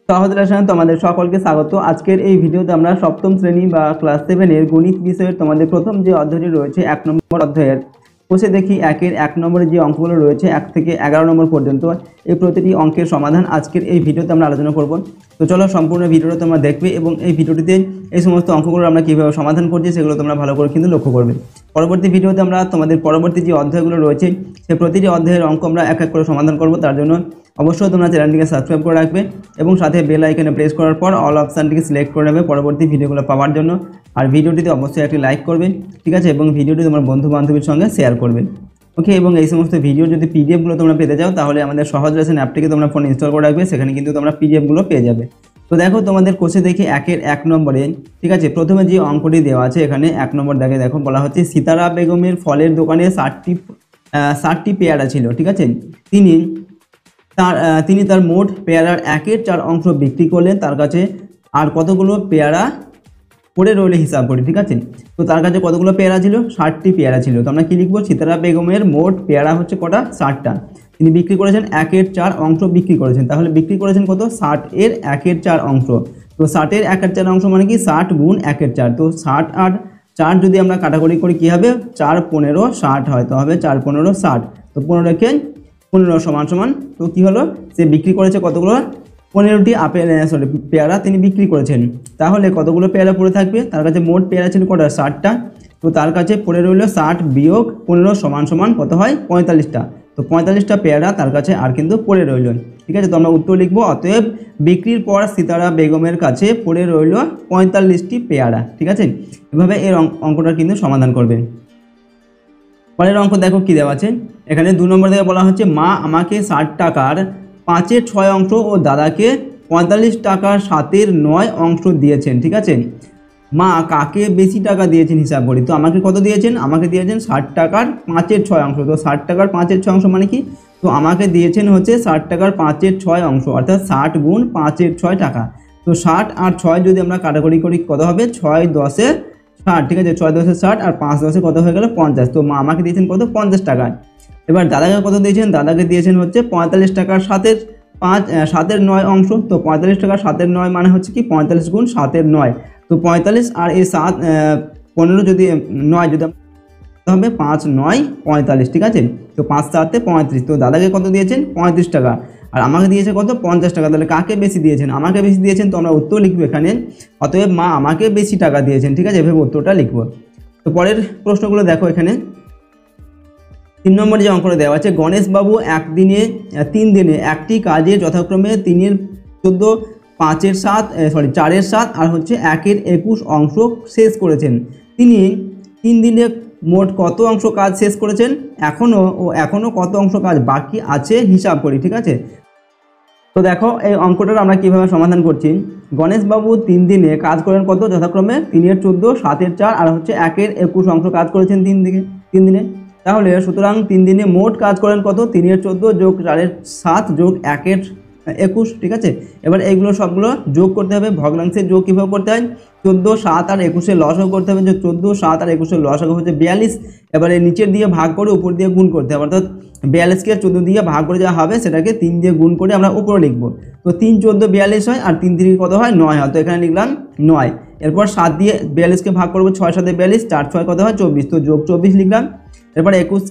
সহজ রেশনে তোমাদের সকলকে স্বাগত। আজকের এই ভিডিওতে আমরা সপ্তম শ্রেণী বা ক্লাস 7 এর গণিত বিষয়ের তোমাদের প্রথম যে অধ্যায়টি রয়েছে 1 নম্বর অধ্যায়ের কোষে দেখি 1 নম্বরে যে অঙ্কগুলো রয়েছে 1 থেকে 11 নম্বর পর্যন্ত এই প্রতিটি অঙ্কের সমাধান আজকের এই ভিডিওতে আমরা আলোচনা করব। তো চলো সম্পূর্ণ ভিডিওটা তোমরা দেখবে এবং এই ভিডিওটিতে এই সমস্ত অঙ্কগুলো আমরা কীভাবে সমাধান করছি সেগুলো তোমরা ভালো করে কিন্তু লক্ষ্য করবে। পরবর্তী ভিডিওতে আমরা তোমাদের পরবর্তী যে অধ্যায়গুলো রয়েছে সেই প্রতিটি অধ্যায়ের অঙ্ক আমরা এক এক করে সমাধান করব। তার জন্য অবশ্যই তোমরা চ্যানেলটিকে সাবস্ক্রাইব করে রাখবে এবং সাথে বেল আইকনে প্রেস করার পর অল অপশানটিকে সিলেক্ট করে নেবে পরবর্তী ভিডিওগুলো পাওয়ার জন্য। আর ভিডিওটিতে অবশ্যই একটি লাইক করবে, ঠিক আছে, এবং ভিডিওটি তোমার বন্ধু বান্ধবীর সঙ্গে শেয়ার করবে। ওকে, এবং এই সমস্ত ভিডিও যদি পিডিএফগুলো তোমরা পেতে চাও তাহলে আমাদের সহজ রেশন অ্যাপটিকে তোমরা ফোনে ইনস্টল করে রাখবে, সেখানে কিন্তু তোমরা পিডিএফগুলো পেয়ে যাবে। তো দেখো তোমাদের কোষে দেখি 1 নম্বরে, ঠিক আছে, প্রথমে যে অঙ্কটি দেওয়া আছে এখানে 1 নম্বর দেখো বলা হচ্ছে সিতারা বেগমের ফলের দোকানে 60টি পেয়ারা ছিল, ঠিক আছে। তিনি তার মোট পেয়ারার 1/4 অংশ বিক্রি করলেন, তার কাছে আর কতগুলো পেয়ারা পড়ে রইলে হিসাব করি, ঠিক আছে। তো তার কাছে কতগুলো পেয়ারা ছিল? 60টি পেয়ারা ছিল। তো আমরা কি লিখবো? সিতারা বেগমের মোট পেয়ারা হচ্ছে কটা? 60টা। তিনি বিক্রি করেছেন 1/4 অংশ বিক্রি করেছেন, তাহলে বিক্রি করেছেন কত? 60 এর 1/4 অংশ। তো 60 এর 1/4 অংশ মানে কি? 60 গুণ 1/4। তো 60 আর 4 যদি আমরা কাটাকুটি করি কি হবে? 4 15 60 হয়, তো হবে 4 15 60। তো 15 কে 15 সমান তো কি হলো? সে বিক্রি করেছে কতগুলো? 15টি পেয়ারা তিনি বিক্রি করেছেন। তাহলে কতগুলো পেয়ারা পড়ে থাকবে? তার কাছে মোট পেয়ারা ছিল কটা? 60টা। তো তার কাছে পড়ে রইল 60 বিয়োগ 15 সমান কত হয়? 45টা। তো 45টা পেয়ারা তার কাছে আর কিন্তু পড়ে রইল, ঠিক আছে। তো আমরা উত্তর লিখবো অতএব বিক্রির পর সিতারা বেগমের কাছে পড়ে রইল 45টি পেয়ারা, ঠিক আছে। এভাবে এর অঙ্কটা কিন্তু সমাধান করবেন। পরের অঙ্ক দেখো কি দেওয়া আছে এখানে 2 নম্বর থেকে বলা হচ্ছে মা আমাকে 60 টাকার 5/6 অংশ ও দাদাকে 45 টাকার 7/9 অংশ দিয়েছেন, ঠিক আছে। মা কাকে বেশি টাকা দিয়েছেন হিসাব করি। তো আমাকে কত দিয়েছেন? আমাকে দিয়েছেন 60 টাকার 5/6 অংশ। তো 60 টাকার 5/6 অংশ মানে কি? তো আমাকে দিয়েছেন হচ্ছে 60 টাকার 5/6 অংশ, অর্থাৎ 60 গুণ 5/6 টাকা। তো 60 আর 6 যদি আমরা কাটাকুটি করি কত হবে? 6 10 60, ঠিক আছে। 6 10 60 আর 5 10 কত হয়ে গেল? 50। তো মা আমাকে দিয়েছেন কত? 50 টাকা। এবার দাদাকে কত দিয়েছেন? দাদাকে দিয়েছেন হচ্ছে 45 টাকার 7/9 অংশ। তো 45 টাকার 7/9 মানে হচ্ছে কি? 45 গুণ 7/9। তো 45 আর এই 15 যদি 9 যদি হবে 5 9 45, ঠিক আছে। তো 5 7 35। তো দাদাকে কত দিয়েছেন? 35 টাকা। আর আমাকে দিয়েছে কত? 50 টাকা। তাহলে কাকে বেশি দিয়েছেন? আমাকে বেশি দিয়েছেন। তো আমরা উত্তর লিখবো এখানে অতএব মা আমাকে বেশি টাকা দিয়েছেন, ঠিক আছে। এভাবে উত্তরটা লিখবো। তো পরের প্রশ্নগুলো দেখো এখানে 3 নম্বরে যে অঙ্কটা দেওয়া আছে গণেশবাবু 3 দিনে একটি কাজে যথাক্রমে 3/14 4/7 আর হচ্ছে 1/21 অংশ শেষ করেছেন। তিনি 3 দিনে মোট কত অংশ কাজ শেষ করেছেন? এখনও কত অংশ কাজ বাকি আছে হিসাব করি, ঠিক আছে। তো দেখো এই অঙ্কটার আমরা কিভাবে সমাধান করছি। গণেশবাবু 3 দিনে কাজ করেন কত? যথাক্রমে 3/14 7/4 আর হচ্ছে 1/21 অংশ কাজ করেছেন 3 দিনে। তাহলে সুতরাং 3 দিনে মোট কাজ করেন কত? 3/14 যোগ 4/7 যোগ 1/21, ঠিক আছে। এবার এইগুলো সবগুলো যোগ করতে হবে। ভগ্নাংশের যোগ কীভাবে করতে হয়? 14 7 আর 21 লসাগু করতে হবে। যে 14 7 আর 21 লসাগু হচ্ছে 42। এবারে নিচের দিয়ে ভাগ করে উপর দিয়ে গুণ করতে হবে, অর্থাৎ 42কে 14 দিয়ে ভাগ করে যা হবে সেটাকে 3 দিয়ে গুণ করে আমরা উপরে লিখবো। তো 3 14 42 হয় আর 3 3 কত হয়? 9 হয়। তো এখানে লিখলাম 9। এরপর 7 দিয়ে 42কে ভাগ করবো, 6 7 42, 4 6 কত হয়? 24। তো যোগ 24 লিখলাম। এরপর 21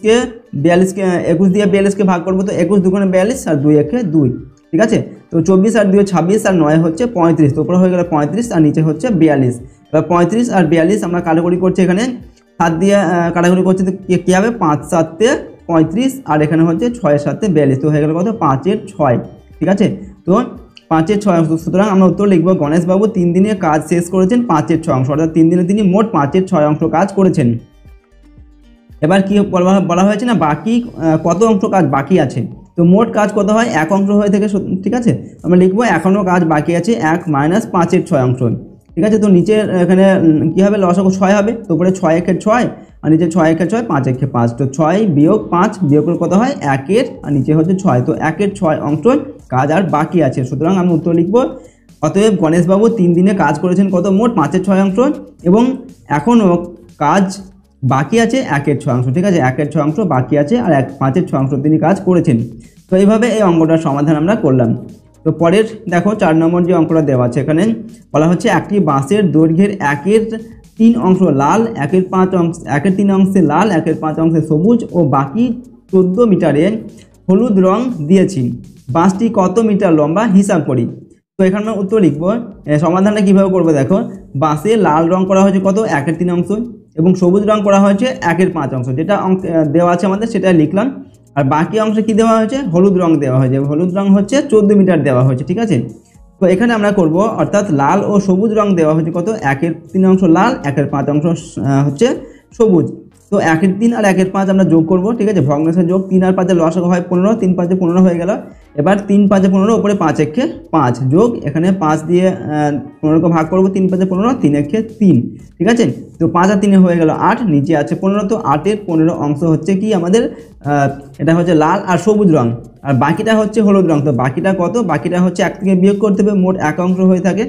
দিয়ে 42কে ভাগ করবো, তো 21 2 42 আর 2 1 2, ঠিক আছে। তো 24 আর 2 26 আর 9 হচ্ছে 35। তো উপরে হয়ে গেল 35 আর নিচে হচ্ছে 42। এবার 35 আর 42 আমরা কাটাকুটি করছি এখানে 7 দিয়ে কাটাকুটি করছি। তো কী হবে? 5 7 35 আর এখানে হচ্ছে 6 7 42। তো হয়ে গেল কত? 5/6, ঠিক আছে। তো 5/6 অংশ। সুতরাং আমরা উত্তর লিখবো গণেশবাবু 3 দিনে কাজ শেষ করেছেন 5/6 অংশ, অর্থাৎ 3 দিনে তিনি মোট 5/6 অংশ কাজ করেছেন। এবার কি বলা হয়েছে না বাকি কত অংশ কাজ বাকি আছে। তো মোট কাজ কত হয়? 1 অংশ হয়ে থেকে, ঠিক আছে। আমরা লিখবো এখনও কাজ বাকি আছে 1 - 5/6 অংশ, ঠিক আছে। তো নিচে এখানে কী হবে? লসাগু 6 হবে। তো উপরে 6 1 6 আর নিচে 6 1 6 5 1 5। তো 6 বিয়োগ 5 বিয়োগ করে কত হয়? 1 আর নিচে হচ্ছে 6। তো 1/6 অংশ কাজ আর বাকি আছে। সুতরাং আমি উত্তর লিখবো অতএব গণেশবাবু 3 দিনে কাজ করেছেন কত? মোট 5/6 অংশ এবং এখনও কাজ বাকি আছে 1/6 অংশ, ঠিক আছে। 1/6 অংশ বাকি আছে আর 5/6 অংশ তিনি কাজ করেছেন। তো এইভাবে এই অঙ্কটার সমাধান আমরা করলাম। তো পরের দেখো 4 নম্বর যে অঙ্কটা দেওয়া আছে এখানে বলা হচ্ছে একটি বাঁশের দৈর্ঘ্যের 1/3 অংশ লাল, 1/3 অংশে লাল, 1/5 অংশে সবুজ ও বাকি 14 মিটারে হলুদ রং দিয়েছি, বাঁশটি কত মিটার লম্বা হিসাব করি। তো এখানে আমরা উত্তর লিখবো। সমাধানটা কীভাবে করবো দেখো, বাঁশে লাল রং করা হয়েছে কত 1/3 অংশ এবং সবুজ রং করা হয়েছে 1/5 অংশ, যেটা দেওয়া আছে আমাদের সেটা লিখলাম। আর বাকি অংশে কি দেওয়া হয়েছে, হলুদ রং দেওয়া হয়েছে, হলুদ রং হচ্ছে 14 মিটার দেওয়া হয়েছে, ঠিক আছে। তো এখানে আমরা করব অর্থাৎ লাল ও সবুজ রং দেওয়া হয়েছে কত 1/3 অংশ লাল, 1/5 অংশ হচ্ছে সবুজ। তো 1/3 আর 1/5 আমরা যোগ করব, ঠিক আছে, ভগ্নাংশের যোগ, 3 আর 5 লসাগু হয় 15, 3 5 15 হয়ে গেল। এবার 3 5 15 উপরে 5 1 5 যোগ, এখানে 5 দিয়ে 15কে ভাগ করব, 3 5 15, 3 1 3, ঠিক আছে। তো 5 আর 3 হয়ে গেল 8, নিচে আছে 15। তো 8-এর 15 অংশ হচ্ছে কি আমাদের, এটা হচ্ছে লাল আর সবুজ রং, আর বাকিটা হচ্ছে হলুদ রং। তো বাকিটা কত, বাকিটা হচ্ছে 1 থেকে বিয়োগ করতে হবে, মোট 1 অংশ হয়ে থাকে।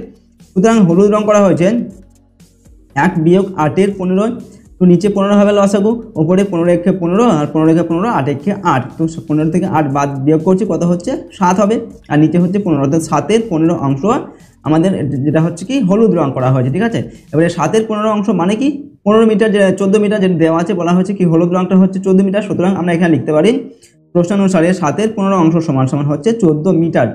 সুতরাং হলুদ রং করা হয়েছে 1 বিয়োগ 8-এর 15। তো নিচে 15 হবে লসাগু, ওপরে 15 1 15 আর 15 1 15, 8 1 8। তো 15 থেকে 8 বাদ বিয়োগ করছি, কত হচ্ছে 7 হবে, আর নিচে হচ্ছে 15, অর্থাৎ 7-এর 15 অংশ আমাদের যেটা হচ্ছে কি হলুদ রং করা হয়েছে, ঠিক আছে। এবারে 7-এর 15 অংশ মানে কি 15 মিটার, যে 14 মিটার যেটা দেওয়া আছে, বলা হয়েছে কি হলুদ রংটা হচ্ছে 14 মিটার। সুতরাং আমরা এখানে লিখতে পারি প্রশ্ন অনুসারে 7-এর 15 অংশ সমান সমান হচ্ছে 14 মিটার,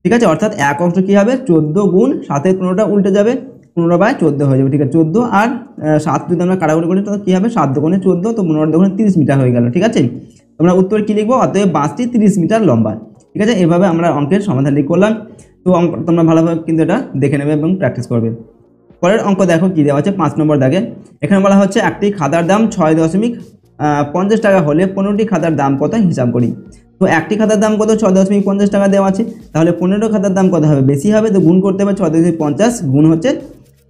ঠিক আছে। অর্থাৎ এক অংশ কী হবে 14 গুণ 7-এর 15টা উল্টে যাবে, 15/14 হয়ে যাবে, ঠিক আছে। 14 আর 7 যদি আমরা কাটাকুটি করি তাহলে কী হবে 7 দুগুণে 14, তো 15 দুগুণে 30 মিটার হয়ে গেল, ঠিক আছে। তোমরা উত্তর কী লিখবো, অতএব বাঁশটি 30 মিটার লম্বা, ঠিক আছে। এভাবে আমরা অঙ্কের সমাধান করলাম। তো তোমরা ভালোভাবে কিন্তু এটা দেখে নেবে এবং প্র্যাকটিস করবে। পরের অঙ্ক দেখো কী দেওয়া আছে 5 নম্বর দাগে। এখানে বলা হচ্ছে একটি খাতার দাম 6.50 টাকা হলে 15টি খাতার দাম কত হিসাব করি। তো একটি খাতার দাম কত 6.50 টাকা দেওয়া আছে, তাহলে 15 খাতার দাম কত হবে, বেশি হবে, তো গুণ করতে হবে। 6.50 গুণ হচ্ছে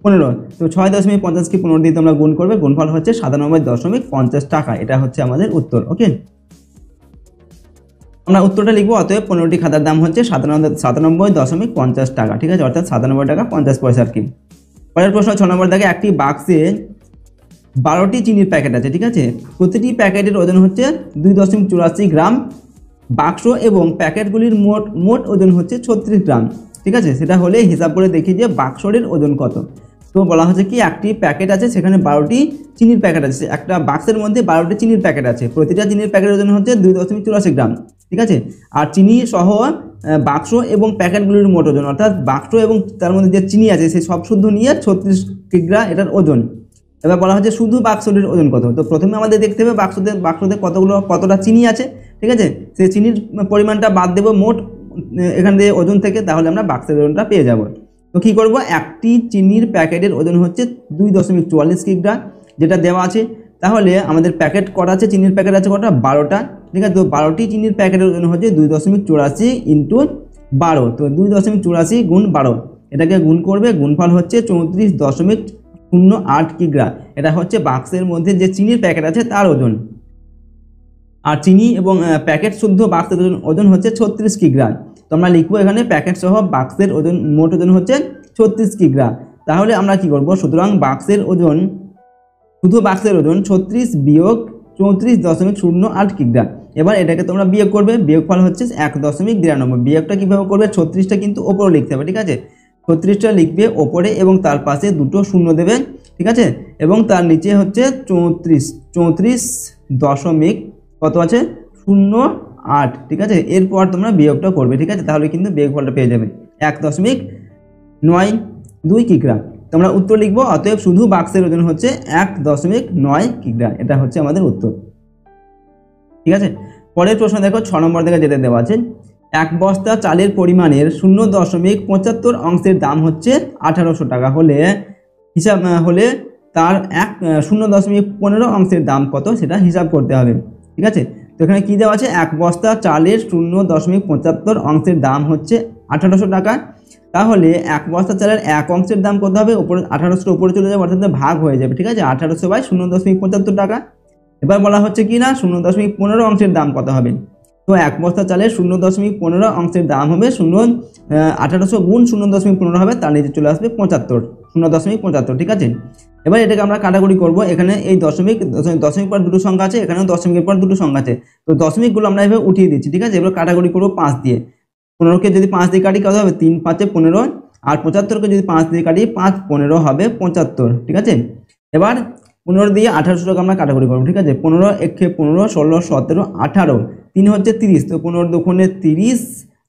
15, তো 6.50 কি 15 দিয়ে তোমরা গুণ করবে, গুণফল হচ্ছে 97.50 টাকা। এটা হচ্ছে আমাদের উত্তর, ওকে। আমরা উত্তরটা লিখবো, অতএব 15টি খাতার দাম হচ্ছে 97.50 টাকা, ঠিক আছে, অর্থাৎ 97 টাকা 50 পয়সা আর কি। পরের প্রশ্ন 6 নম্বর দেখে একটি বাক্সে 12টি চিনির প্যাকেট আছে, ঠিক আছে। প্রতিটি প্যাকেটের ওজন হচ্ছে 2.84 গ্রাম, বাক্স এবং প্যাকেটগুলির মোট ওজন হচ্ছে 36 গ্রাম, ঠিক আছে। সেটা হলে হিসাব করে দেখি যে বাক্সের ওজন কত। তো বলা হচ্ছে কি একটি প্যাকেট আছে, সেখানে 12টি চিনির প্যাকেট আছে, একটা বাক্সের মধ্যে 12টি চিনির প্যাকেট আছে, প্রতিটা চিনির প্যাকেটের ওজন হচ্ছে 2.84 গ্রাম, ঠিক আছে। আর চিনি সহ বাক্স এবং প্যাকেটগুলির মোট ওজন, অর্থাৎ বাক্স এবং তার মধ্যে যে চিনি আছে সেই সব শুদ্ধ নিয়ে 36 কিগ্রা এটার ওজন। এবার বলা হচ্ছে শুধু বাক্সটির ওজন কত। তো প্রথমে আমাদের দেখতে হবে বাক্সতে কতটা চিনি আছে, ঠিক আছে। সেই চিনির পরিমাণটা বাদ দেবো মোট এখান থেকে ওজন থেকে, তাহলে আমরা বাক্সের ওজনটা পেয়ে যাব। তো কী করবো, একটি চিনির প্যাকেটের ওজন হচ্ছে 2.44 কিগ্রা যেটা দেওয়া আছে। তাহলে আমাদের প্যাকেট কটা আছে, চিনির প্যাকেট আছে কটা 12টা, ঠিক আছে। তো 12টি চিনির প্যাকেটের ওজন হচ্ছে 2.84 ইন্টু 12, তো 2.84 গুণ 12, এটাকে গুণ করবে, গুণফল হচ্ছে 34.08 কিগ্রা। এটা হচ্ছে বাক্সের মধ্যে যে চিনির প্যাকেট আছে তার ওজন। আর চিনি এবং প্যাকেট শুদ্ধ বাক্সের ওজন হচ্ছে 36 কিগ্রা। তো আমরা লিখবো এখানে প্যাকেট সহ বাক্সের ওজন মোট ওজন হচ্ছে 36 কিগ্রা। তাহলে আমরা কি করব, সুতরাং বাক্সের ওজন, শুধু বাক্সের ওজন 36 বিয়োগ 34.08 কিগ্রা। এবার এটাকে তোমরা বিয়োগ করবে, বিয়োগফল হচ্ছে 1.92। বিয়োগটা কীভাবে করবে, 36টা কিন্তু ওপরে লিখতে হবে, ঠিক আছে। 36টা লিখবে ওপরে এবং তার পাশে দুটো শূন্য দেবে, ঠিক আছে, এবং তার নিচে হচ্ছে 34 দশমিক কত আছে 08, ঠিক আছে। এরপর তোমরা বিয়োগটা করবে, ঠিক আছে, তাহলে কিন্তু বিয়োগফলটা পেয়ে যাবে 1.92 কিগ্রা। তোমরা উত্তর লিখবো, অতএব শুধু বাক্সের ওজন হচ্ছে 1.9 কিগ্রা। এটা হচ্ছে আমাদের উত্তর, ঠিক আছে। পরের প্রশ্ন দেখো 6 নম্বর থেকে যেটা দেওয়া আছে, এক বস্তা চালের পরিমাণের 0.75 অংশের দাম হচ্ছে 1800 টাকা হলে তার 0.15 অংশের দাম কত সেটা হিসাব করতে হবে, ঠিক আছে। তো এখানে কী দেওয়া আছে, এক বস্তা চালের 0.75 অংশের দাম হচ্ছে 1800 টাকা। তাহলে এক বস্তা চালের এক অংশের দাম কত হবে, উপরে 1800 উপরে চলে যাবে, অর্থাৎ ভাগ হয়ে যাবে, ঠিক আছে। 1800/0.75 টাকা। এবার বলা হচ্ছে কি না 0.15 অংশের দাম কত হবে। তো এক বস্তা চালের 0.15 অংশের দাম হবে 1800 গুণ 0.15 হবে, তার নিচে চলে আসবে 0.75, ঠিক আছে। এবার এটাকে আমরা কাটাকুটি করব, এখানে এই দশমিক পর দুটো সংখ্যা আছে, এখানেও দশমিকের পর দুটো সংখ্যা আছে, তো দশমিকগুলো আমরা এভাবে উঠিয়ে দিচ্ছি, ঠিক আছে। এবার কাটাকুটি করবো 5 দিয়ে, 15কে যদি 5 দিয়ে কাটি কত হবে 3 5 15, আর 75কে যদি 5 দিয়ে কাটি 5 15 হবে 75, ঠিক আছে। এবার 15 দিয়ে 1800 টাকা আমরা কাটাকুটি করবো, ঠিক আছে। 15 একে 15 16 17 18, 3 হচ্ছে 30, তো 15 দুগুণে 30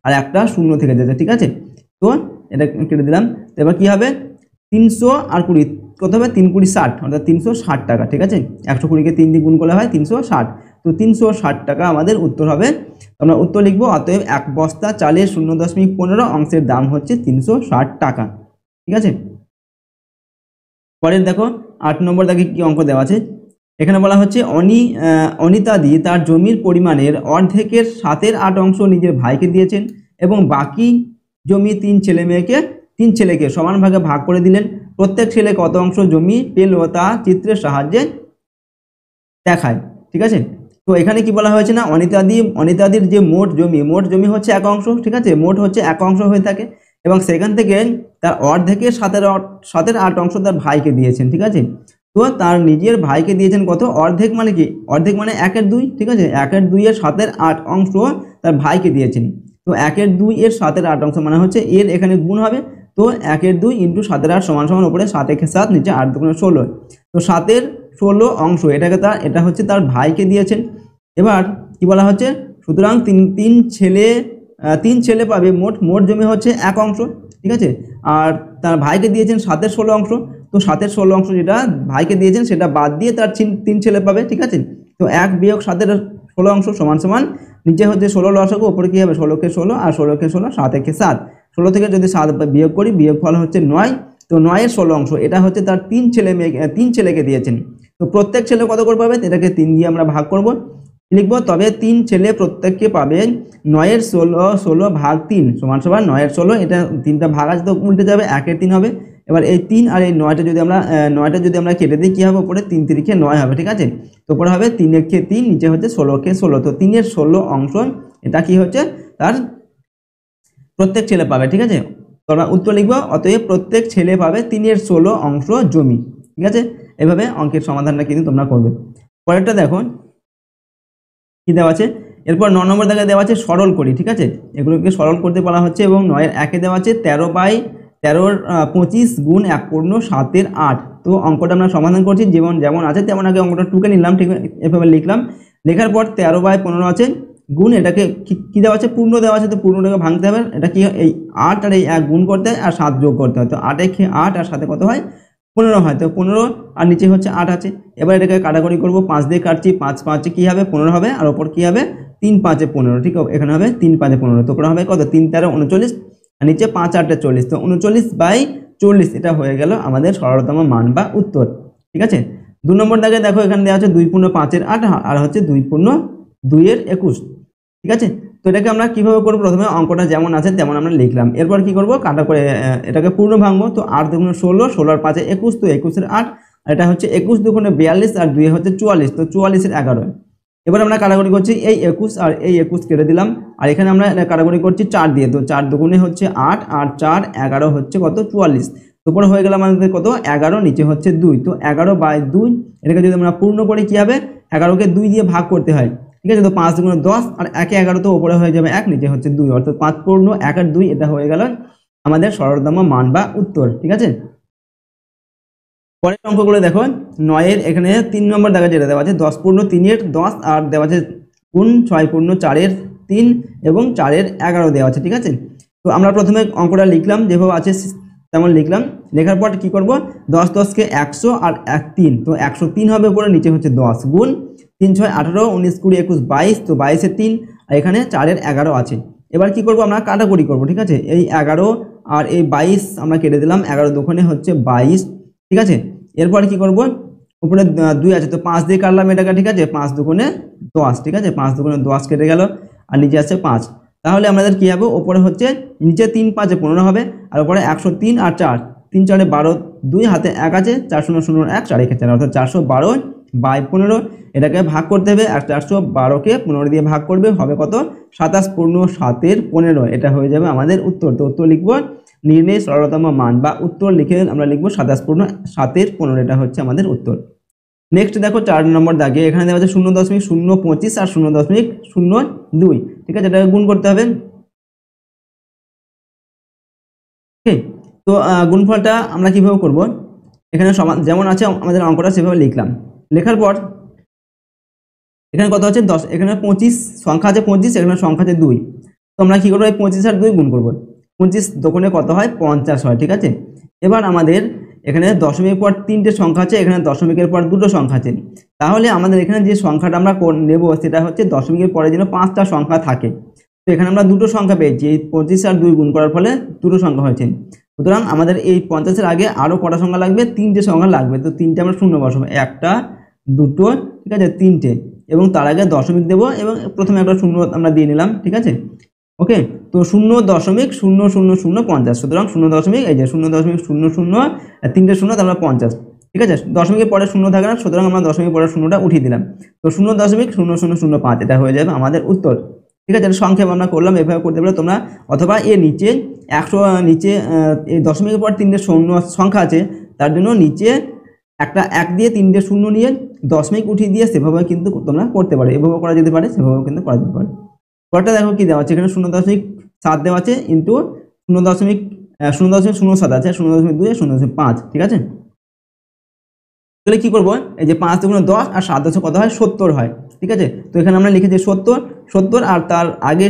আর একটা শূন্য থেকে যাচ্ছে, ঠিক আছে। তো এটা কেটে দিলাম। তো এবার কি হবে 300 আর 20 কত হবে 3 20 60, অর্থাৎ 360 টাকা, ঠিক আছে। 120কে 3 দিয়ে গুণ করলে হয় 360, তো 360 টাকা আমাদের উত্তর হবে। আমরা উত্তর লিখবো, অতএব এক বস্তা চালের 0.15 অংশের দাম হচ্ছে 360 টাকা, ঠিক আছে। পরের দেখো 8 নম্বর দাগে কি অঙ্ক দেওয়া আছে। এখানে বলা হচ্ছে অনিতাদি তার জমির পরিমাণের অর্ধেকের 7/8 অংশ নিজের ভাইকে দিয়েছেন এবং বাকি জমি 3 ছেলেকে সমান ভাগে ভাগ করে দিলেন। প্রত্যেক ছেলে কত অংশ জমি পেল তা চিত্রের সাহায্যে দেখায়, ঠিক আছে। তো এখানে কি বলা হয়েছে না, অনিতাদির যে মোট জমি হচ্ছে 1 অংশ, ঠিক আছে। মোট হচ্ছে 1 অংশ হয়ে থাকে এবং সেখান থেকে তার অর্ধেকের 7/8 অংশ তার ভাইকে দিয়েছেন, ঠিক আছে। তো তার নিজের ভাইকে দিয়েছেন কত, অর্ধেক মানে কি, অর্ধেক মানে 1/2, ঠিক আছে। 1/2 এর 7/8 অংশ তার ভাইকে দিয়েছেন। তো 1/2 এর 7/8 অংশ মানে হচ্ছে এর এখানে গুণ হবে। তো 1/2 ইন্টু 7/8 সমান সমান উপরে 7 একে 7, নিচে 8 দুগুণে 16, তো 7-এর 16 অংশ এটা হচ্ছে তার ভাইকে দিয়েছেন। এবার কি বলা হচ্ছে, সুতরাং তিন ছেলে পাবে, মোট জমি হচ্ছে 1 অংশ, ঠিক আছে। আর তার ভাইকে দিয়েছেন 7-এর 16 অংশ, তো 7-এর 16 অংশ যেটা ভাইকে দিয়েছেন সেটা বাদ দিয়ে তার 3 ছেলে পাবে, ঠিক আছে। তো 1 বিয়োগ 7-এর 16 অংশ সমান সমান নিচে হচ্ছে 16 লসাগু, উপরে কি হবে 16কে 16 আর 16কে 16, 7 একে 7, 16 থেকে যদি 7 বিয়োগ করি, বিয়োগ ফল হচ্ছে 9, তো 9-এর 16 অংশ এটা হচ্ছে তার 3 ছেলেকে দিয়েছেন। তো প্রত্যেক ছেলে কত করে পাবে, এটাকে 3 দিয়ে আমরা ভাগ করব, লিখবো। তবে 3 ছেলে প্রত্যেককে পাবে 9-এর 16 ভাগ 3 সমান সমান 9-এর 16, এটা 3টা ভাগ আছে তো উল্টে যাবে, 1-এর 3 হবে। এবার এই 3 আর এই 9টা যদি আমরা কেটে দিই কি হবে, উপরে 3 3-কে 9 হবে, ঠিক আছে। তো উপরে হবে 3-একে 3, নিচে হচ্ছে 16-কে 16, তো 3-এর 16 অংশ এটা কি হচ্ছে তার প্রত্যেক ছেলে পাবে, ঠিক আছে। তো আমরা উত্তর লিখবো, অতএব প্রত্যেক ছেলে পাবে 3-এর 16 অংশ জমি, ঠিক আছে। এভাবে অঙ্কের সমাধানটা কিন্তু তোমরা করবে। পরেরটা দেখো কি দেওয়া আছে। এরপর 9 নম্বর দাগে দেওয়া আছে সরল করি, ঠিক আছে। এগুলোকে সরল করতে বলা হচ্ছে এবং 9-এর 1-এ দেওয়া আছে 13/25 গুণ 1/7-8। তো অঙ্কটা আমরা সমাধান করছি যেমন আছে তেমন আগে অঙ্কটা টুকে নিলাম, ঠিক এভাবে লিখলাম। লেখার পর 13/15 আছে গুণ, এটাকে কি দেওয়া আছে, পূর্ণ দেওয়া আছে, তো পূর্ণটাকে ভাঙতে হবে। এটা কি এই 8 আর এই 1 গুণ করতে হয় আর 7 যোগ করতে হয়, তো 8-এ 8 আর 7-এ কত হয় 15 হয়, তো 15 আর নিচে হচ্ছে 8 আছে। এবার এটাকে কাটাকুটি করবো, 5 দিয়ে কাটছি, 5 5-এ কি হবে 15 হবে, আর ওপর কি হবে 3 5-এ 15, ঠিক আছে। এখানে হবে 3 5-এ 15, তো ওপরে হবে কত 3 13 39, আর নিচে 5 8-এ 40, তো 39/40 এটা হয়ে গেল আমাদের সরলতম মান বা উত্তর, ঠিক আছে। 2 নম্বর দাগে দেখো এখানে দেওয়া আছে 2 পূর্ণ 5-এর 8 আর হচ্ছে 2 পূর্ণ 2-এর 21, ঠিক আছে। তো এটাকে আমরা কিভাবে করব, প্রথমে অঙ্কটা যেমন আছে তেমন আমরা লিখলাম। এরপর কি করব, কাটা করে এটাকে পূর্ণ ভাঙবো। তো 8 দুগুণে 16, 16 আর 5-এ 21, তো 21-এর 8, আর এটা হচ্ছে 21 দুগুণে 42 আর 2 হচ্ছে 44, তো 44-এর 11। এবার আমরা কাটাকুটি করছি, এই 21 আর এই 21 কেটে দিলাম, আর এখানে আমরা কাটাকুটি করছি 4 দিয়ে, তো 4 দুগুণে হচ্ছে 8 আর 4 11 হচ্ছে কত 44, তো উপরে হয়ে গেল আমাদের কত 11, নিচে হচ্ছে 2, তো 11/2 এটাকে যদি আমরা পূর্ণ করি কি হবে, 11কে 2 দিয়ে ভাগ করতে হয়, ঠিক আছে। তো 5 দুগুণে 10 আর 1-এ 11, তো উপরে হয়ে যাবে 1, নিচে হচ্ছে 2, অর্থাৎ 5 পূর্ণ 1 আর 2 এটা হয়ে গেল আমাদের সরলতম মান বা উত্তর, ঠিক আছে। পরের অঙ্কগুলো দেখো, 9-এর এখানে 3 নম্বর দাগে যেটা দেওয়া আছে 10 পূর্ণ 3-এর 10 আর দেওয়া আছে গুণ 6 পূর্ণ 4-এর 3 এবং 4-এর 11 দেওয়া আছে, ঠিক আছে। তো আমরা প্রথমে অঙ্কটা লিখলাম যেভাবে আছে তেমন লিখলাম। লেখার পর কি করব, 10 10-কে 100 আর 1 3, তো 103 হবে উপরে, নিচে হচ্ছে 10 গুণ 3 6 18 19 20 21 22, তো 22-এর 3 আর এখানে 4-এর 11 আছে। এবার কি করব, আমরা কাটাকুটি করব, ঠিক আছে। এই 11 আর এই 22 আমরা কেটে দিলাম, 11 দুগুণে হচ্ছে 22, ঠিক আছে। এরপরে কি করব, উপরে 2 আছে, তো 5 দিয়ে কাটলাম এটাকে, ঠিক আছে। 5 দুগুণে 10, ঠিক আছে, 5 দুগুণে 10 কেটে গেল, আর নিচে আছে 5, তাহলে আমাদের কি হবে, উপরে হচ্ছে নিচে 3 5-এ 15 হবে, আর উপরে 103 আর 4 3 4-এ 12, 2 হাতে 1 আছে, 4 0 0 1 4 একে 4, অর্থাৎ 412/15 এটাকে ভাগ করতে হবে, আর 412-কে 15 দিয়ে ভাগ করবে, হবে কত 27 পূর্ণ 7-এর 15, এটা হয়ে যাবে আমাদের উত্তর। তো উত্তর লিখবো, নির্ণয় সরলতম মান বা উত্তর লিখে আমরা লিখবো 27 পূর্ণ 7-এর 15, এটা হচ্ছে আমাদের উত্তর। নেক্সট দেখো 4 নম্বর দাগে এখানে দেওয়া আছে 0.025 আর 0.02, ঠিক আছে, এটাকে গুণ করতে হবে। ওকে, তো গুণফলটা আমরা কিভাবে করব, এখানে যেমন আছে আমাদের অঙ্কটা সেভাবে লিখলাম। লেখার পর এখানে কত আছে 10, এখানে 25 সংখ্যা আছে 25, এখানে সংখ্যা আছে 2। তো আমরা কি করবো, এই 25 আর 2 গুণ করবো। 25 দোকানে কত হয় 50 হয়, ঠিক আছে। এবার আমাদের এখানে দশমিকের পর 3টে সংখ্যা আছে, এখানে দশমিকের পর 2টো সংখ্যা আছে। তাহলে আমাদের এখানে যে সংখ্যাটা আমরা নেব সেটা হচ্ছে দশমিকের পরে যেন 5টা সংখ্যা থাকে। তো এখানে আমরা 2টো সংখ্যা পেয়েছি, এই 25 আর 2 গুণ করার ফলে 2টো সংখ্যা হয়েছে। সুতরাং আমাদের এই 50-এর আগে আরো কটা সংখ্যা লাগবে, 3টে সংখ্যা লাগবে। তো 3টে আমরা শূন্য বসাবো, 1টা 2টো, ঠিক আছে, 3টে, এবং তার আগে দশমিক দেবো এবং প্রথমে একটা শূন্য আমরা দিয়ে নিলাম, ঠিক আছে। ওকে, তো 0.000050, সুতরাং 0 এই যে 0.00 3টে শূন্য, তারপর 50, ঠিক আছে। দশমিকের পরে শূন্য থাকে না, সুতরাং আমরা দশমিকের পরে শূন্যটা উঠিয়ে দিলাম। তো 0.0005 এটা হয়ে যাবে আমাদের উত্তর, ঠিক আছে। এটা সংক্ষেপ আমরা করলাম, এভাবে করতে পারো তোমরা। অথবা এর নিচে 100 নিচে এই দশমিকের পর 3টে শূন্য সংখ্যা আছে, তার জন্য নিচে একটা 1 দিয়ে 3টে শূন্য নিয়ে দশমিক উঠিয়ে দিয়ে সেভাবে কিন্তু তোমরা করতে পারো। এভাবে করা যেতে পারে, সেভাবে কিন্তু করা যেতে পারে। পরটা দেখো কি দেওয়া আছে, এখানে 0.7 দেওয়া আছে ইন্টু 0.07 আছে, 0.2 0.5, ঠিক আছে। তাহলে কি করবো, এই যে 5 দুগুণে 10 আর 7 10 কত হয় 70 হয়, ঠিক আছে। তো এখানে আমরা লিখেছি 70 আর তার আগে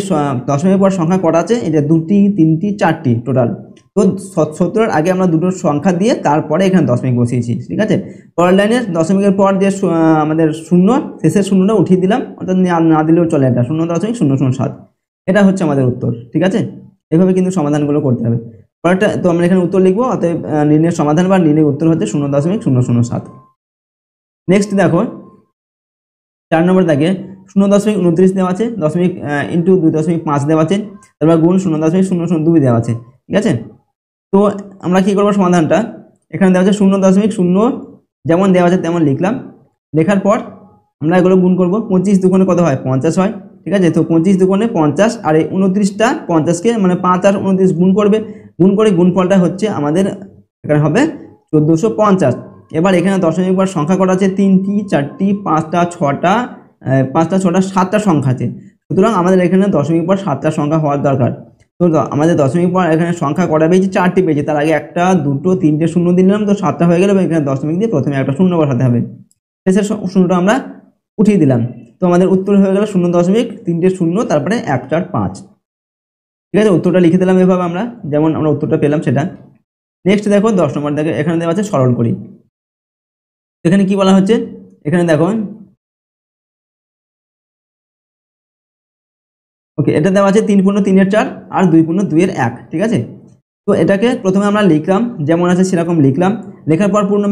দশমিকের পর সংখ্যা কটা আছে, এই যে 2টি 3টি 4টি টোটাল। তো 70-এর আগে আমরা দুটো সংখ্যা দিয়ে তারপরে এখানে দশমিক বসিয়েছি, ঠিক আছে। পরের লাইনে দশমিকের পর যে আমাদের শূন্য, শেষের শূন্যটা উঠিয়ে দিলাম, অর্থাৎ না দিলেও চলে, এটা 0.007, এটা হচ্ছে আমাদের উত্তর, ঠিক আছে। এভাবে কিন্তু সমাধানগুলো করতে হবে। পরেরটা তো আমরা এখানে উত্তর লিখবো, অতএব নির্ণয়ের সমাধান বা নির্ণয়ের উত্তর হচ্ছে 0.007। নেক্সট দেখো 4 নম্বর দাগে 0.29 দেওয়া আছে, দশমিক ইন্টু 2.5 দেওয়া আছে, তারপর গুণ 0.002 দেওয়া আছে, ঠিক আছে। তো আমরা কি করবো সমাধানটা, এখানে দেওয়া আছে 0.0 যেমন দেওয়া আছে তেমন লিখলাম। লেখার পর আমরা এগুলো গুণ করব। 25 দুগুণে কত হয় 50 হয়, ঠিক আছে। তো 25 দুগুণে 50 আর এই 29টা 50কে মানে 5 আর 29 গুণ করবে, গুণ করে গুণফলটা হচ্ছে আমাদের এখানে হবে 1450। এবার এখানে দশমিক পর সংখ্যা করা আছে 3টি 4টি 5টা 6টা 5টা 6টা 7টা সংখ্যা আছে। সুতরাং আমাদের এখানে দশমিক পর 7টা সংখ্যা হওয়ার দরকার। তো আমাদের দশমিক পর এখানে সংখ্যা কটা পেয়েছি 4টি পেয়েছি, তার আগে 1টা 2টো 3টে শূন্য দিলাম, তো 7টা হয়ে গেল। এখানে দশমিক দিয়ে প্রথমে একটা শূন্য বসাতে হবে, শেষের শূন্যটা আমরা উঠিয়ে দিলাম। তো আমাদের উত্তর হয়ে গেল 0.3টে শূন্য, তারপরে 1 4 5, ঠিক আছে। উত্তরটা লিখে দিলাম এভাবে আমরা, যেমন আমরা উত্তরটা পেলাম সেটা। নেক্সট দেখো 10 নম্বর দেখো, এখানে দেওয়া আছে সরল করি। এখানে কি বলা হচ্ছে, এখানে দেখো ওকে, এটা দেওয়া আছে 3 × 3 = 4 আর 2 × 2 = 1, ঠিক আছে। তো এটাকে প্রথমে আমরা লিখলাম, যেমন আছে সেরকম লিখলাম। লেখার পর পূর্ণ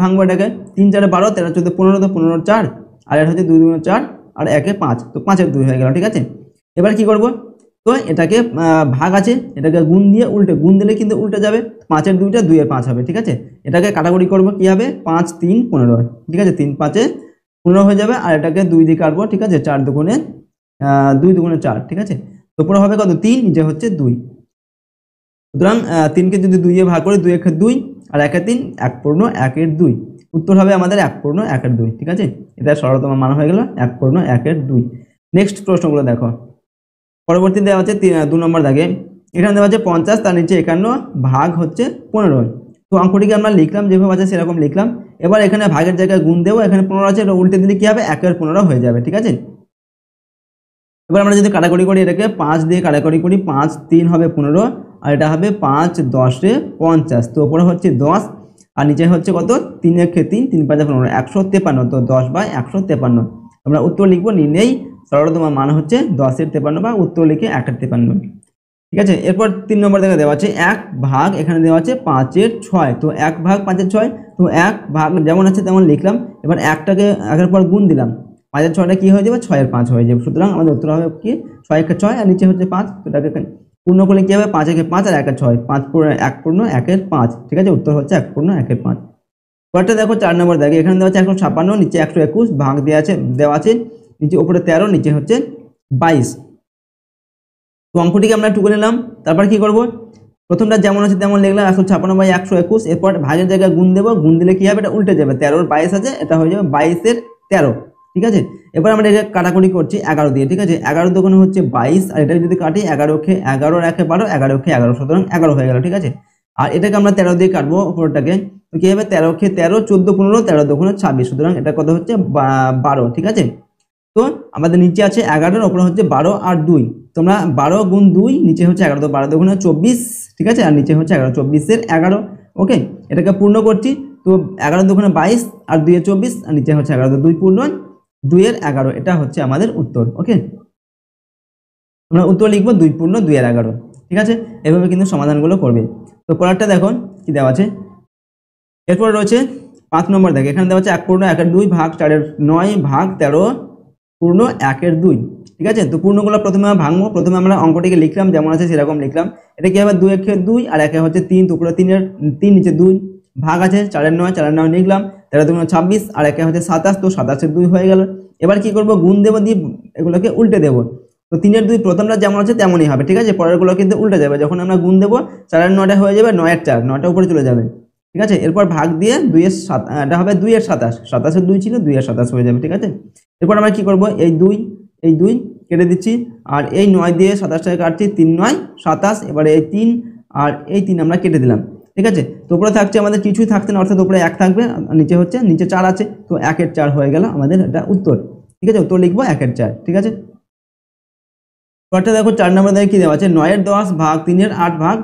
ভাঙবো এটাকে, 3 4 12 13 14 15, তো 15 4, আর এটা হচ্ছে 2 2 4 আর 1 5, তো 5 এর 2 হয়ে গেল, ঠিক আছে। এবার কি করব, তো এটাকে ভাগ আছে, এটাকে গুণ দিয়ে উল্টে গুণ দিলে কিন্তু উল্টে যাবে, 5 এর 2টা 2 এর 5 হবে, ঠিক আছে। এটাকে কাটাকুটি করব, কি হবে 5 3 15, ঠিক আছে। 3 5 এ 15 হয়ে যাবে, আর এটাকে 2 দিয়ে কাটবো, ঠিক আছে। 4 দুগুণে 2 দুগুণে 4, ঠিক আছে। তো পুরো হবে কত 3, নিচে হচ্ছে 2। সুতরাং 3কে যদি 2 এ ভাগ করি 2 1 2 আর 1 3, 1 পূর্ণ 1 এর 2, উত্তর হবে আমাদের 1 পূর্ণ 1 এর 2, ঠিক আছে। এটা সরলতম মান হয়ে গেল 1 পূর্ণ 1 এর 2। নেক্সট প্রশ্নগুলো দেখো, পরবর্তী দেওয়া হচ্ছে 2 নম্বর দাগে, এখানে দেওয়া আছে 50, তার নিচে 51 ভাগ হচ্ছে 15। তো অঙ্কটিকে আমরা লিখলাম যেভাবে আছে সেরকম লিখলাম। এবার এখানে ভাগের জায়গায় গুণ দেবো, এখানে 15 আছে, এটা উল্টে দিলে কি হবে 1 এর 15 হয়ে যাবে, ঠিক আছে। এবার আমরা যদি কাটাকুটি করি, এটাকে 5 দিয়ে কাটাকুটি করি, 5 3 হবে 15, আর এটা হবে 5 10 এ 50, তো উপরে হচ্ছে 10 আর নিচে হচ্ছে কত 3 1 3 3 5 15, 153, তো 10/153। আমরা উত্তর লিখবো, নির্ণয় সরলতম মান হচ্ছে 10 এর 53 বা উত্তর লিখে 1 এর 53, ঠিক আছে। এরপর 3 নম্বর দেখে দেওয়া আছে 1 ভাগ, এখানে দেওয়া আছে 5 এর 6, তো 1 ভাগ 5 এর 6, তো 1 ভাগ যেমন আছে তেমন লিখলাম। এবার 1টাকে 1 এর পর গুণ দিলাম, 5 এর 6টা কি হয়ে যাবে 6 এর 5 হয়ে যাবে। সুতরাং আমাদের উত্তর হবে কি 6 1 6 আর নিচে হচ্ছে 5, তো এটাকে পূর্ণ করলে কি হবে 5 1 5 আর 1 6, 5 পূর্ণ 1 পূর্ণ 1 এর 5, ঠিক আছে। উত্তর হচ্ছে 1 পূর্ণ 1 এর 5। পরেরটা দেখো 4 নম্বর দেখে, এখানে দেওয়া আছে 156, নিচে 121 ভাগ দেওয়া আছে নিচে উপরে 13, নিচে হচ্ছে 22। তো অঙ্কটিকে আমরা টুকে নিলাম। তারপর কি করব, প্রথমটা যেমন আছে তেমন লিখলাম 156/121, এরপর ভাগের জায়গায় গুণ দেবো, গুণ দিলে কি হবে এটা উল্টে যাবে, 13 এর 22 আছে, এটা হয়ে যাবে 22 এর 13, ঠিক আছে। এবার আমরা এটা কাটাকুটি করছি 11 দিয়ে, ঠিক আছে। 11 দোকানে হচ্ছে 22, আর এটাকে যদি কাটি 11 কে 11 আর 1 12, 11 কে 11, সুতরাং 11 হয়ে গেল, ঠিক আছে। আর এটাকে আমরা 13 দিয়ে কাটবো উপরটাকে, তো কি হবে 13 কে 13, 14 15, 13 দোকানে 26, সুতরাং এটা কত হচ্ছে 12, ঠিক আছে। তো আমাদের নিচে আছে 11, উপরে হচ্ছে 12 আর 2, তোমরা 12 গুণ 2 নিচে হচ্ছে 11, তো 12 দুগুণে 24, ঠিক আছে, আর নিচে হচ্ছে 11, 24 এর 11, ওকে। এটাকে পূর্ণ করছি, তো 11 দুগুণে 22 আর 2 এর 24, আর নিচে হচ্ছে 11, তো 2 পূর্ণ 2 এর 11, এটা হচ্ছে আমাদের উত্তর, ওকে। আমরা উত্তর লিখবো 2 পূর্ণ 2 এর 11, ঠিক আছে। এভাবে কিন্তু সমাধানগুলো করবে। তো পরেরটা দেখো কি দেওয়া আছে। এরপর রয়েছে 5 নম্বর দেখে, এখানে দেওয়া আছে 1 পূর্ণ 1 এর 2 ভাগ 4 এর 9 ভাগ 13 পূর্ণ 1 এর 2, ঠিক আছে। তো পূর্ণগুলো প্রথমে ভাঙবো, প্রথমে আমরা অঙ্কটিকে লিখলাম যেমন আছে সেরকম লিখলাম। এটা কি হবে 2 এর 2 আর 1 হচ্ছে 3, তো উপরে 3 এর 3 নিচে 2, ভাগ আছে 4 এর 9, 4 এর 9 লিখলাম, 13 দুগুণে 26 আর 1 হচ্ছে 27, তো 27 এর 2 হয়ে গেল। এবার কি করব, গুণ দেব, দিয়ে এগুলোকে উল্টে দেব। তো 3 এর 2 প্রথমটা যেমন আছে তেমনই হবে, ঠিক আছে। পরেরগুলো কিন্তু উল্টে যাবে, যখন আমরা গুণ দেব 4 এর 9টা হয়ে যাবে 9 এর 4, 9টা উপরে চলে যাবে, ঠিক আছে। এরপর ভাগ দিয়ে 2 এর 7, এটা হবে 2 এর 27, 27 এর 2 ছিল 2 এর 27 হয়ে যাবে, ঠিক আছে। এরপর আমরা কি করব, এই 2 কেটে দিচ্ছি, আর এই 9 দিয়ে 27টাকে কাটছি, 3 9 27, এবারে এই 3 আর এই 3 আমরা কেটে দিলাম, ঠিক আছে। তো উপরে থাকছে আমাদের কিছুই থাকছে না, অর্থাৎ উপরে 1 থাকবে, আর নিচে 4 আছে, তো 1 এর 4 হয়ে গেল আমাদের এটা উত্তর, ঠিক আছে। উত্তর লিখবো 1 এর 4, ঠিক আছে। পরটা দেখো 4 নম্বর দেখে কি দেওয়া আছে, 9 এর 10 ভাগ 3 এর 8 ভাগ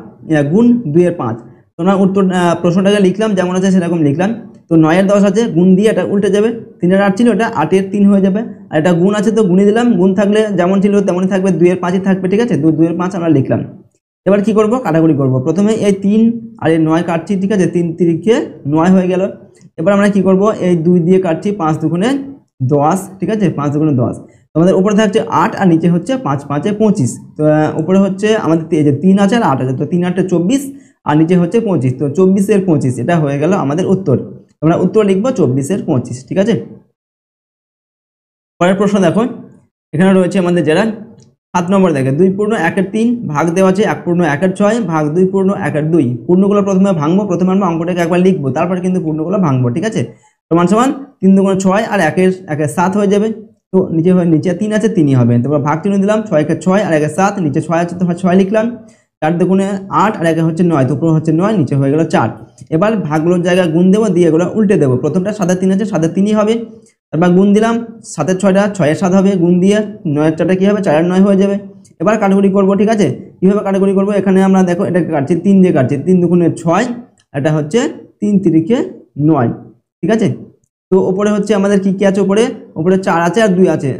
গুণ 2 এর 5, তোমরা উত্তর প্রশ্নটাকে লিখলাম যেমন আছে সেরকম লিখলাম। তো 9 এর 10 আছে, গুণ দিয়ে এটা উল্টে যাবে, 3 এর 8 ছিল, এটা 8 এর 3 হয়ে যাবে, আর এটা গুণ আছে তো গুণে দিলাম, গুণ থাকলে যেমন ছিল তেমনই থাকবে, 2 এর 5ই থাকবে, ঠিক আছে। 2 এর 5 আমরা লিখলাম। এবার কি করব, কাটাকুটি করব। প্রথমে এই 3 আর এই 9 কাটছি, ঠিক আছে, 3 3 9 হয়ে গেল। এবার আমরা কি করব, এই 2 দিয়ে কাটছি, 5 দুগুণে 10, ঠিক আছে, 5 দুগুণে 10, আমাদের উপরে থাকছে 8 আর নিচে হচ্ছে 5 5 এ 25, তো উপরে হচ্ছে আমাদের এই যে 3 আছে আর 8 আছে, তো 3 8 24 আর নিচে হচ্ছে 25, তো 24 এর 25, এটা হয়ে গেল আমাদের উত্তর। আমরা উত্তর লিখবো 24 এর 25, ঠিক আছে। পরের প্রশ্ন দেখো, এখানে রয়েছে আমাদের যারা 7 নম্বর দেখে, 2 পূর্ণ 1 এর 3 ভাগ দেওয়া আছে 1 পূর্ণ 1 এর 6 ভাগ 2 পূর্ণ 1 এর 2, পূর্ণগুলো প্রথমে ভাঙবো, প্রথমে আমরা অঙ্কটাকে একবার লিখবো, তারপর কিন্তু পূর্ণগুলো ভাঙবো, ঠিক আছে। সমান সমান 3 দুগুণে 6 আর 1 এর 7 হয়ে যাবে, তো নিচে 3 আছে 3ই হবে, তারপর ভাগ চিহ্ন দিলাম, 6 কে 6 আর 1 এর 7, নিচে 6 আছে তো 6 লিখলাম, 4 দুগুণে 8 আর 1 হচ্ছে 9, তো উপরে হচ্ছে 9, নিচে হয়ে গেল 4। এবার ভাগগুলোর জায়গায় গুণ দেবো, দিয়ে এগুলো উল্টে দেবো, প্রথমটা 7 এর 3 আছে, 7 এর 3ই হবে, তারপর গুণ দিলাম, 7 এর 6টা 6 এর 7 হবে, গুণ দিয়ে 9 এর 4টা কি হবে, 4 এর 9 হয়ে যাবে। এবার কাটাকুটি করবো, ঠিক আছে। কিভাবে কাটাকুটি করবো, এখানে আমরা দেখো এটাকে কাটছি 3 দিয়ে কাটছি, 3 দুগুণে 6, এটা হচ্ছে 3 3 9, ঠিক আছে। তো উপরে হচ্ছে আমাদের কি কি আছে, উপরে 4 আছে আর 2 আছে,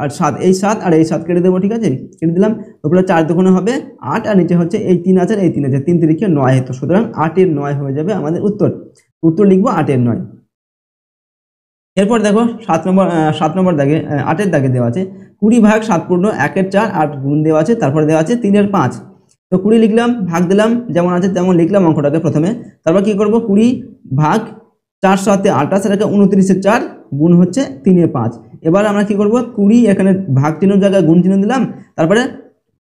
আর 7, এই 7 আর এই 7 কেটে দেবো, ঠিক আছে, কেটে দিলাম। উপরে 4 দুগুণে হবে 8 আর নিচে হচ্ছে এই 3 আছে আর এই 3 আছে, 3 3 9, তো সুতরাং 8 এর 9 হয়ে যাবে আমাদের উত্তর। উত্তর লিখবো 8 এর 9। এরপর দেখো 7 নম্বর দাগে 8 এর দাগে দেওয়া আছে 20 ভাগ 7 পূর্ণ 1 এর 4 আর গুণ দেওয়া আছে, তারপর দেওয়া আছে 3 এর 5, তো 20 লিখলাম, ভাগ দিলাম যেমন আছে তেমন লিখলাম অঙ্কটাকে প্রথমে, তারপর কি করব, 20 ভাগ 4 7 28, এটাকে 29 এর 4 গুণ হচ্ছে 3 এর 5। এবার আমরা কি করব, 20 এখানে ভাগ চিহ্নের জায়গায় গুণ চিহ্ন দিলাম, তারপরে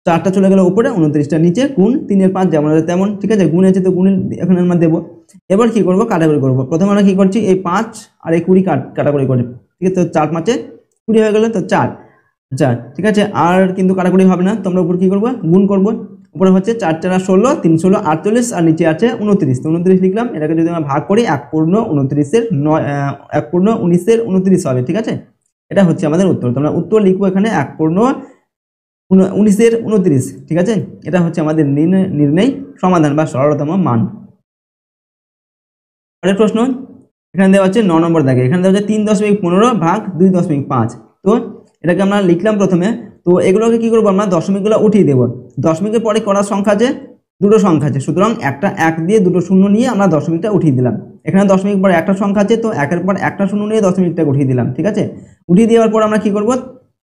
4টা চলে গেল উপরে, 29টা নিচে, গুণ 3 এর 5 যেমন আছে তেমন, ঠিক আছে, গুণ আছে তো গুণ এখানে আমরা দেবো। এবার কি করব, কাটাকুটি করব। প্রথমে আমরা কি করছি, এই 5 আর এই 20 কাটাকুটি করছি, ঠিক আছে, তো 4 5 এ 20 হয়ে গেল, তো 4 4, ঠিক আছে। আর কিন্তু কাটাকুটি হবে না, তোমরা উপর কি করবো, গুণ করবো। উপরে হচ্ছে 4 4 16, 3 16 48, আর নিচে আছে 29, তো 29 লিখলাম। এটাকে যদি আমরা ভাগ করি 1 পূর্ণ 29 এর 9, 1 পূর্ণ 19 এর 29 হবে, ঠিক আছে। এটা হচ্ছে আমাদের উত্তর। তোমরা উত্তর লিখবো এখানে 1 পূর্ণ 19 এর 29, ঠিক আছে। এটা হচ্ছে আমাদের নির্ণয় সমাধান বা সরলতম মান। পরের প্রশ্ন এখানে দেওয়া হচ্ছে 9 নম্বর দাগে, এখানে দেওয়া হচ্ছে 3.15 ভাগ 2.5, তো এটাকে আমরা লিখলাম প্রথমে। তো এগুলোকে কি করবো, আমরা দশমিকগুলো উঠিয়ে দেবো। দশমিকের পরে করার সংখ্যা আছে, দুটো সংখ্যা আছে, সুতরাং একটা 1 দিয়ে দুটো শূন্য নিয়ে আমরা দশমিকটা উঠিয়ে দিলাম। এখানে দশমিক পরে একটা সংখ্যা আছে, তো 1 এর পর একটা শূন্য নিয়ে দশমিকটা উঠিয়ে দিলাম, ঠিক আছে। উঠিয়ে দেওয়ার পর আমরা কি করব,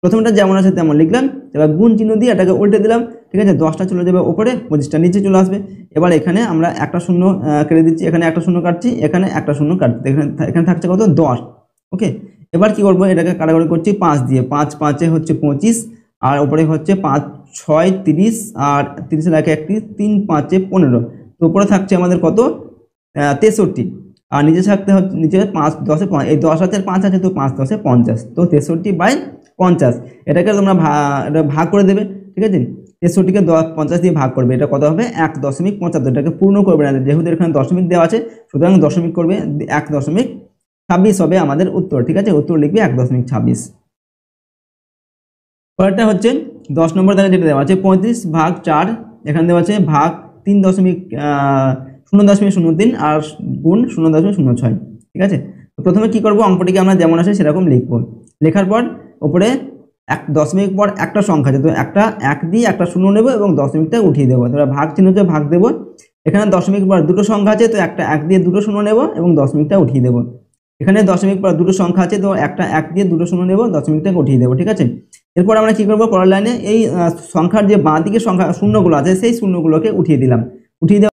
প্রথমটা যেমন আছে তেমন লিখলাম, এবার গুণ চিহ্ন দিয়ে এটাকে উল্টে দিলাম, ঠিক আছে। 10টা চলে যাবে উপরে, 25টা নিচে চলে আসবে। এবার এখানে আমরা একটা শূন্য কেটে দিচ্ছি, এখানে একটা শূন্য কাটছি, এখানে একটা শূন্য কাটছি, এখানে থাকছে কত, 10, ওকে। এবার কি করব, এটাকে কাটাকুটি করছি 5 দিয়ে, 5 5 এ হচ্ছে 25, আর উপরে হচ্ছে 5 6 30, আর 30 এর 1 3 5 এ 15, তো উপরে থাকছে আমাদের কত, 63, আর নিচে থাকতে হচ্ছে নিচে 5×10 এই 10 আছে 5 আছে, তো 5×10 50, তো 63/50। এটাকে তোমরা ভাগ করে দেবে, ঠিক আছে। 63কে 50 দিয়ে ভাগ করবে, এটা কত হবে 1.75। এটাকে পূর্ণ করবে না, যেহেতু এখানে দশমিক দেওয়া আছে সুতরাং দশমিক করবে, 1.26 হবে আমাদের উত্তর, ঠিক আছে। উত্তর লিখবে 1.26। পরেরটা হচ্ছে 10 নম্বর দাগে যেটা দেওয়া আছে 35/4, এখানে দেওয়া আছে ভাগ 0.03 আর গুণ 0.06, ঠিক আছে। তো প্রথমে কি করব, অঙ্কটিকে আমরা যেমন আসে সেরকম লিখব। লেখার পর উপরে দশমিক পর একটা সংখ্যা আছে, তো একটা 1 দিয়ে একটা 0 নেব এবং দশমিকটা উঠিয়ে দেবো। তোমরা ভাগ চিহ্নতে ভাগ দেব, এখানে দশমিক পর দুটো সংখ্যা আছে, তো একটা 1 দিয়ে দুটো 0 নেব এবং দশমিকটা উঠিয়ে দেবো। এখানে দশমিক পর দুটো সংখ্যা আছে, তো একটা 1 দিয়ে দুটো 0 নেব, দশমিকটা উঠিয়ে দেবো, ঠিক আছে। এরপর আমরা কি করব, পরের লাইনে এই সংখ্যার যে বাঁ দিকে সংখ্যা শূন্যগুলো আছে সেই শূন্যগুলোকে উঠিয়ে দিলাম, উঠিয়ে দেওয়া।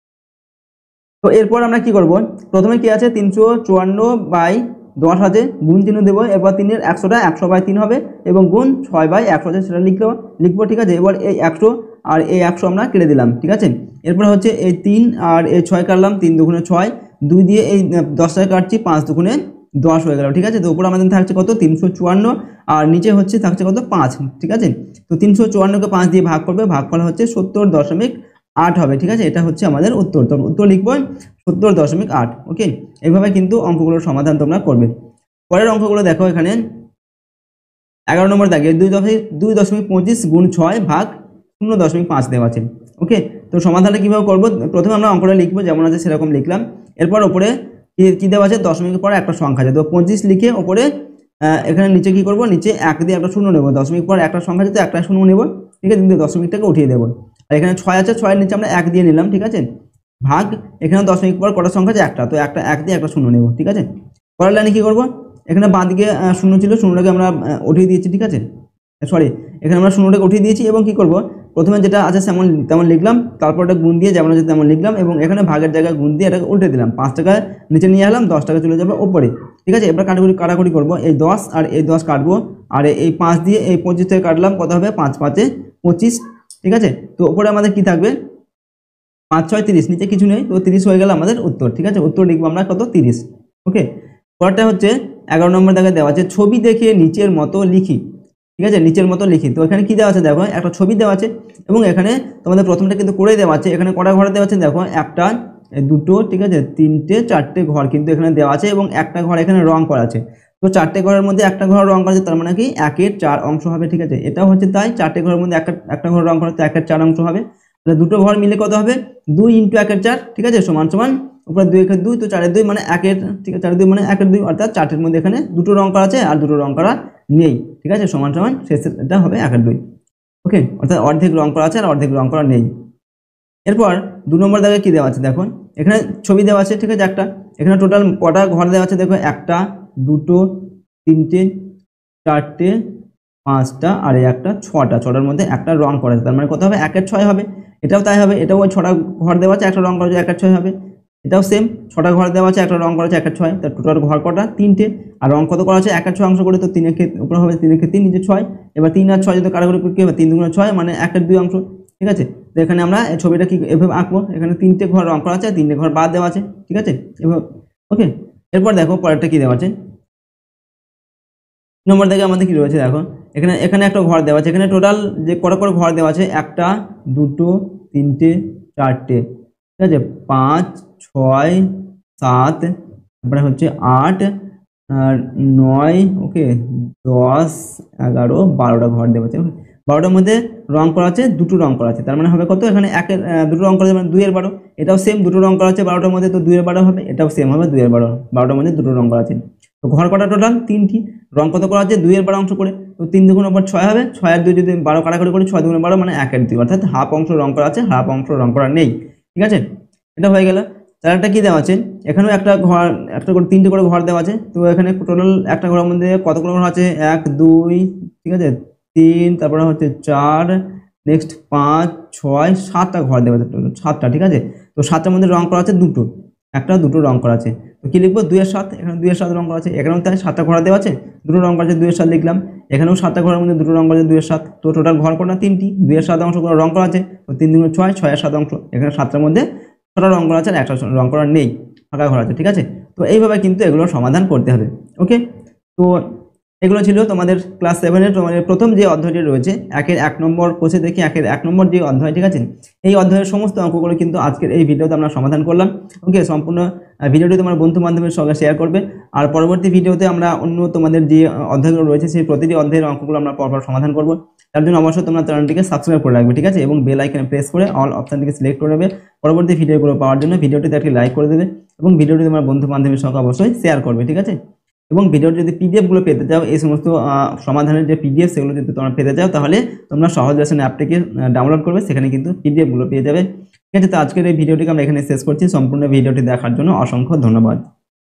তো এরপর আমরা কি করব, প্রথমে কি আছে 354/10 আছে, গুণ চিহ্ন দেবো। এরপর 3-এর 100টা 100/3 হবে এবং গুণ 6/100 আছে, সেটা লিখবো, ঠিক আছে। এবার এই 100 আর এই 100 আমরা কেটে দিলাম, ঠিক আছে। এরপর হচ্ছে এই 3 আর এই 6 কাটলাম, 3 দুগুণে 6, 2 দিয়ে এই 10টা কাটছি, 5 দুগুণে 10 হয়ে গেল, ঠিক আছে। তো উপর আমাদের থাকছে কত 354 আর নিচে হচ্ছে থাকছে কত 5, ঠিক আছে। তো 354কে 5 দিয়ে ভাগ করবে, ভাগফল হচ্ছে 70.8 হবে, ঠিক আছে। এটা হচ্ছে আমাদের উত্তর। তো উত্তর লিখবো 70.8। ওকে, এইভাবে কিন্তু অঙ্কগুলোর সমাধান তোমরা করবে। পরের অঙ্কগুলো দেখো, এখানে 11 নম্বর দাগে 2.25 গুণ 6 ভাগ 0.5 দেওয়া আছে। ওকে, তো সমাধানটা কিভাবে করব, প্রথমে আমরা অঙ্কটা লিখবো যেমন আছে সেরকম লিখলাম। এরপর উপরে কি দেওয়া আছে, দশমিকের পর একটা সংখ্যা আছে, তো 25 লিখে উপরে এখানে নিচে কি করব, নিচে 1 দিয়ে একটা 0 নেব, দশমিক পর একটা সংখ্যা আছে তো একটা 0 নেব, ঠিক আছে। দশমিকটাকে উঠিয়ে দেবো। আর এখানে 6 আছে, 6 এর নিচে আমরা 1 দিয়ে নিলাম, ঠিক আছে। ভাগ এখানে দশমিক পর কটা সংখ্যা আছে একটা, তো একটা 1 দিয়ে একটা 0 নেব, ঠিক আছে। পরের লাইনে কি করব, এখানে বাঁ দিকে 0 ছিল, 0টাকে আমরা উঠিয়ে দিয়েছি, ঠিক আছে। সরি, এখানে আমরা 0টাকে উঠিয়ে দিয়েছি এবং কি করব, প্রথমে যেটা আছে তেমন লিখলাম, তারপর এটা গুণ দিয়ে যেমন আছে তেমন লিখলাম এবং এখানে ভাগের জায়গায় গুণ দিয়ে এটাকে উল্টে দিলাম। 5 টাকা নিচে নিয়ে এলাম, 10 টাকা চলে যাবে উপরে, ঠিক আছে। এবার কাটাকুটি করব, এই 10 আর এই 10 কাটবো, আর এই 5 দিয়ে এই 25 থেকে কাটলাম, কত হবে 5×5 = 25, ঠিক আছে। তো উপরে আমাদের কি থাকবে 5×6 = 30, নিচে কিছু নেই, তো 30 হয়ে গেল আমাদের উত্তর, ঠিক আছে। উত্তর লিখবো আমরা কত 30। ওকে, পরেরটা হচ্ছে 11 নম্বর দাগে দেওয়া আছে ছবি দেখে নিচের মতো লিখি, ঠিক আছে, নিচের মতো লিখি। তো এখানে কি দেওয়া আছে দেখো, একটা ছবি দেওয়া আছে এবং এখানে তোমাদের প্রথমটা কিন্তু করে দেওয়া আছে। এখানে কটা ঘর দেওয়া আছে দেখো, একটা, দুটো, ঠিক আছে, 3টে, 4টে ঘর কিন্তু এখানে দেওয়া আছে এবং একটা ঘর এখানে রং করা আছে। তো 4টে ঘরের মধ্যে একটা ঘর রং করা আছে, তার মানে কি 1-এর 4 অংশ হবে, ঠিক আছে। এটাও হচ্ছে তাই, 4টে ঘরের মধ্যে একটা ঘর রং করা আছে, 1-এর 4 অংশ হবে। তাহলে দুটো ঘর মিলে কত হবে 2 × 1-এর 4, ঠিক আছে, সমান সমান উপরে 2-1-এর 2, তো 4-এর 2 মানে 1-এর, ঠিক আছে, 4-এর 2 মানে 1-এর 2, অর্থাৎ 4টের মধ্যে এখানে দুটো রং করা আছে আর দুটো রং করা নেই, ঠিক আছে, সমান সমান শেষটা হবে 1-এর 2। ওকে, অর্থাৎ অর্ধেক রং করা আছে আর অর্ধেক রং করা নেই। এরপর 2 নম্বর দাগে কি দেওয়া আছে দেখো, এখানে ছবি দেওয়া আছে, ঠিক আছে, একটা। এখানে টোটাল কটা ঘর দেওয়া আছে দেখো, 1টা, 2টো, 3টে, 4টে, 5টা আর এই একটা 6টা, 6টার মধ্যে একটা রং করা আছে, তার মানে কত হবে 1-এর 6 হবে। এটাও তাই হবে, এটাও ওই 6টা ঘর দেওয়া আছে, একটা রং করা আছে, 1-এর 6 হবে। এটাও সেম, 6টা ঘর দেওয়া আছে, একটা রং করা আছে, 1-এর 6, তার টোটাল ঘর কটা 3টে আর রং কত করা আছে 1-এর 6 অংশ করে, তো 3-এর উপরে হবে 3-এর 3 নিচে 6। এবার 3 আর 6 যদি কাটাকুটি কি হবে 3 দুগুণে 6 মানে 1-এর 2 অংশ, ঠিক আছে। তো এখানে আমরা এই ছবিটা কি এভাবে আঁকবো, এখানে 3টে ঘর রং করা আছে, 3টে ঘর বাদ দেওয়া আছে, ঠিক আছে, এভাবে। ওকে, এরপর দেখো পরেরটা কি দেওয়া আছে, নম্বর থেকে আমাদের কি রয়েছে দেখো, এখানে একটা ঘর দেওয়া আছে। এখানে টোটাল যে কটা করে ঘর দেওয়া আছে, 1টা, 2টো, 3টে, 4টে, ঠিক আছে, 5, 6, 7, তারপরে হচ্ছে 8 আর 9, ওকে, 10, 11, 12টা ঘর দেওয়া আছে। 12টার মধ্যে রং করা আছে, দুটো রং করা আছে, তার মানে হবে কত, এখানে দুটো রং করা আছে মানে 2-এর 12। এটাও সেম, দুটো রং করা আছে 12টার মধ্যে, তো 2-এর 12 হবে। এটাও সেম হবে 2-এর 12, 12টার মধ্যে দুটো রং করা আছে। তো ঘর কটা টোটাল 3টি, রং কত করা আছে 2-এর 12 অংশ করে, তো 3 দুগুণ উপর 6 হবে, 6-এর 2 যদি 12 কাটাকুটি করি 6 দুগুণে 12 মানে 1-এর 2, অর্থাৎ হাফ অংশ রং করা আছে, হাফ অংশ রং করা নেই, ঠিক আছে। এটা হয়ে গেল। তার একটা কি দেওয়া আছে, এখানেও একটা ঘর, একটা করে 3টে করে ঘর দেওয়া আছে। তো এখানে টোটাল একটা ঘরের মধ্যে কতগুলো ঘর আছে 1, 2, ঠিক আছে, 3, তারপরে হচ্ছে 4, নেক্সট 5, 6, 7টা ঘর দেওয়া আছে, 7টা, ঠিক আছে। তো 7টার মধ্যে রং করা আছে দুটো, একটা দুটো রং করা আছে, তো কি লিখবো 2-এর 7, এখানে 2-এর 7 রং করা আছে। এখানেও তাই 7টা ঘর দেওয়া আছে, দুটো রং করা আছে, 2-এর 7 লিখলাম। এখানেও 7টা ঘরের মধ্যে দুটো রং করা আছে, 2-এর 7, তো টোটাল ঘর কটা 3টি, 2-এর 7 অংশ করে রং করা আছে, তো 3 দুগুণে 6, 6-এর 7 অংশ। এখানে 7টার মধ্যে 6টা রং করা আছে আর একটা রং করা নেই, ফাঁকা ঘর আছে, ঠিক আছে। তো তো এইভাবে কিন্তু এগুলো সমাধান করতে হবে। ওকে, তো এগুলো ছিল তোমাদের ক্লাস 7-এর তোমাদের প্রথম যে অধ্যায়টি রয়েছে 1-এর 1 নম্বর কোষে দেখি 1-এর 1 নম্বর যে অধ্যায়, ঠিক আছে। এই অধ্যায়ের সমস্ত অঙ্কগুলো কিন্তু আজকের এই ভিডিওতে আমরা সমাধান করলাম। ওকে, সম্পূর্ণ ভিডিওটি তোমার বন্ধু বান্ধবের সঙ্গে শেয়ার করবে। আর পরবর্তী ভিডিওতে আমরা অন্য তোমাদের যে অধ্যায়গুলো রয়েছে সেই প্রতিটি অধ্যায়ের অঙ্কগুলো আমরা পরপর সমাধান করব। তার জন্য অবশ্যই তোমরা চ্যানেলটিকে সাবস্ক্রাইব করে রাখবে, ঠিক আছে, এবং বেল আইকনে প্রেস করে অল অপশনটিকে সিলেক্ট করে নেবে পরবর্তী ভিডিওগুলো পাওয়ার জন্য। ভিডিওটিতে একটি লাইক করে দেবে এবং ভিডিওটি তোমার বন্ধু বান্ধবের সঙ্গে অবশ্যই শেয়ার করবে, ঠিক আছে। এবং ভিডিওর যদি পিডিএফগুলো পেতে চাও, এই সমস্ত সমাধানের যে পিডিএফ সেগুলো যদি তোমরা পেতে চাও, তাহলে তোমরা সহজ লেসন অ্যাপটিকে ডাউনলোড করবে, সেখানে কিন্তু পিডিএফগুলো পেয়ে যাবে, ঠিক আছে। তো আজকের এই ভিডিওটিকে আমরা এখানে শেষ করছি। সম্পূর্ণ ভিডিওটি দেখার জন্য অসংখ্য ধন্যবাদ।